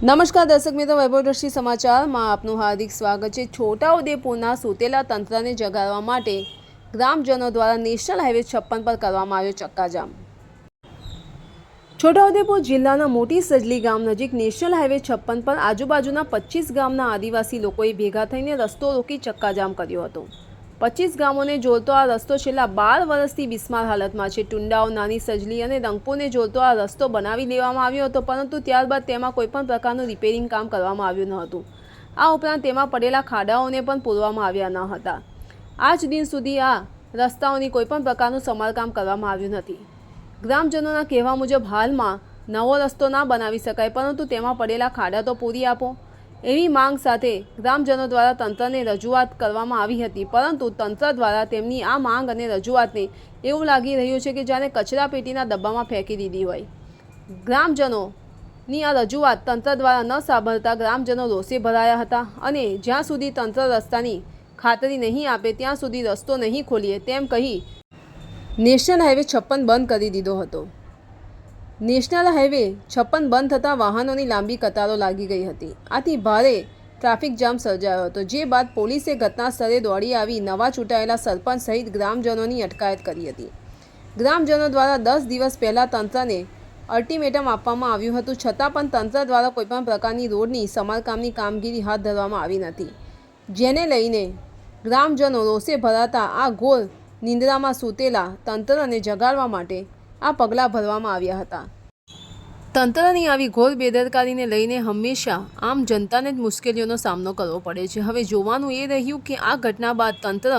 નમસ્કાર દર્શક મિત્રો, વૈભવદ્રષ્ટિ સમાચારમાં આપનું હાર્દિક સ્વાગત છે। છોટાઉદેપુરના સૂતેલા તંત્રને જગાડવા માટે ગ્રામજનો દ્વારા નેશનલ હાઈવે 56 પર કરવામાં આવ્યો ચક્કાજામ। છોટાઉદેપુર જિલ્લાના મોટી સજલી ગામ નજીક નેશનલ હાઈવે 56 પર આજુબાજુના 25 ગામના આદિવાસી લોકોએ ભેગા થઈને રસ્તો રોકી ચક્કાજામ કર્યો હતો। 25 ગામોને જોડતો આ રસ્તો છેલ્લા 12 વર્ષથી બિસ્માર હાલતમાં છે। ટુંડાઓ, નાની સજલી અને રંગપુરને જોડતો આ રસ્તો બનાવી લેવામાં આવ્યો હતો, પરંતુ ત્યારબાદ તેમાં કોઈપણ પ્રકારનું રિપેરિંગ કામ કરવામાં આવ્યું ન હતું। આ ઉપરાંત તેમાં પડેલા ખાડાઓને પણ પૂરવામાં આવ્યા ન હતા। આજ દિન સુધી આ રસ્તાઓની કોઈપણ પ્રકારનું સમારકામ કરવામાં આવ્યું નથી। ગ્રામજનોના કહેવા મુજબ હાલમાં નવો રસ્તો ના બનાવી શકાય, પરંતુ તેમાં પડેલા ખાડા તો પૂરી આપો એવી માંગ સાથે ગ્રામજનો દ્વારા તંત્રને રજૂઆત કરવામાં આવી હતી, પરંતુ તંત્ર દ્વારા તેમની આ માંગ અને રજૂઆતને એવું લાગી રહ્યું છે કે જાણે કચરાપેટીના ડબ્બામાં ફેંકી દીધી હોય। ગ્રામજનોની આ રજૂઆત તંત્ર દ્વારા ન સાંભળતા ગ્રામજનો રોષે ભરાયા હતા અને જ્યાં સુધી તંત્ર રસ્તાની ખાતરી નહીં આપે ત્યાં સુધી રસ્તો નહીં ખોલીએ તેમ કહી નેશનલ હાઈવે 56 બંધ કરી દીધો હતો। નેશનલ હાઈવે 56 બંધ થતાં વાહનોની લાંબી કતારો લાગી ગઈ હતી। આથી ભારે ટ્રાફિક જામ સર્જાયો હતો, જે બાદ પોલીસે ઘટના સ્થળે દોડી આવી નવા ચૂંટાયેલા સરપંચ સહિત ગ્રામજનોની અટકાયત કરી હતી। ગ્રામજનો દ્વારા 10 દિવસ પહેલાં તંત્રને અલ્ટિમેટમ આપવામાં આવ્યું હતું, છતાં પણ તંત્ર દ્વારા કોઈપણ પ્રકારની રોડની સમારકામની કામગીરી હાથ ધરવામાં આવી નથી, જેને લઈને ગ્રામજનો રોષે ભરાતા આ ઘોર નિંદ્રામાં સૂતેલા તંત્રને જગાડવા માટે આ પગલાં ભરવામાં આવ્યા હતા। તંત્રની આવી ઘોર બેદરકારીને લઈને હંમેશા આમ જનતાને જ મુશ્કેલીઓનો સામનો કરવો પડે છે। હવે જોવાનું એ રહ્યું કે આ ઘટના બાદ તંત્ર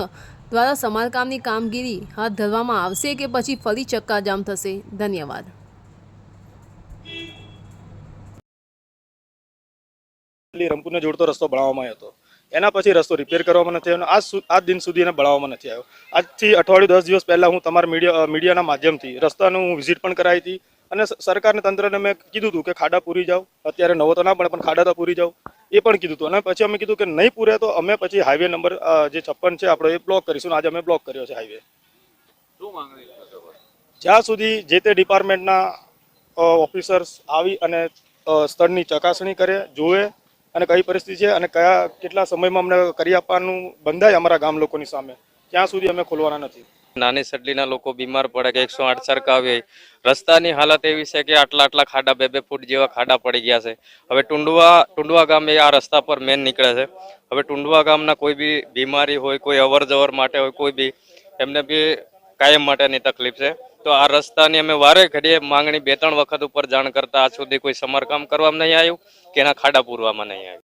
દ્વારા સમારકામની કામગીરી હાથ ધરવામાં આવશે કે પછી ફરી ચક્કાજામ થશે। ધન્યવાદ। રંગપુરને જોડતો રસ્તો બનાવવામાં આવ્યો હતો, એના પછી રસ્તો રિપેર કરવામાં નથી આવ્યો। આજ દિન સુધી એને બનાવવામાં નથી આવ્યો। આજથી અઠવાડિયું 10 દિવસ પહેલાં હું તમારા મીડિયાના માધ્યમથી રસ્તાનું હું વિઝિટ પણ કરાવી હતી અને સરકારને તંત્રને મેં કીધું હતું કે ખાડા પૂરી જાઓ, અત્યારે નવો તો ના પડે પણ ખાડા તો પૂરી જાઓ એ પણ કીધું હતું। અને પછી અમે કીધું કે નહીં પૂરે તો અમે પછી હાઈવે નંબર જે 56 છે આપણો એ બ્લોક કરીશું। આજે અમે બ્લોક કર્યો છે હાઈવે। જ્યાં સુધી જે તે ડિપાર્ટમેન્ટના ઓફિસર્સ આવી અને સ્થળની ચકાસણી કરે, જોવે અને કઈ પરિસ્થિતિ છે અને કેટલા સમયમાં અમને કરી આપવાનું બંધાય અમારા ગામ લોકોની સામે, ત્યાં સુધી અમે ખોલવાના નથી। નાની સડલીના લોકો બીમાર પડે કે 108 સરકાવી, રસ્તાની હાલત એવી છે કે આટલા ખાડા 2-2 ફૂટ જેવા ખાડા પડી ગયા છે। હવે ટુંડવા ગામ એ આ રસ્તા પર મેન નીકળે છે। હવે ટુંડવા ગામના કોઈ બી બીમારી હોય, કોઈ અવર જવર માટે હોય, કોઈ બી એમને બી કાયમ માટેની તકલીફ છે। તો આ રસ્તાની અમે વારે ઘડીએ માંગણી 2-3 વખત ઉપર જાણ કરતા આજ સુધી કોઈ સમારકામ કરવામાં નહીં આવ્યું કે એના ખાડા પૂરવામાં નહીં આવ્યું।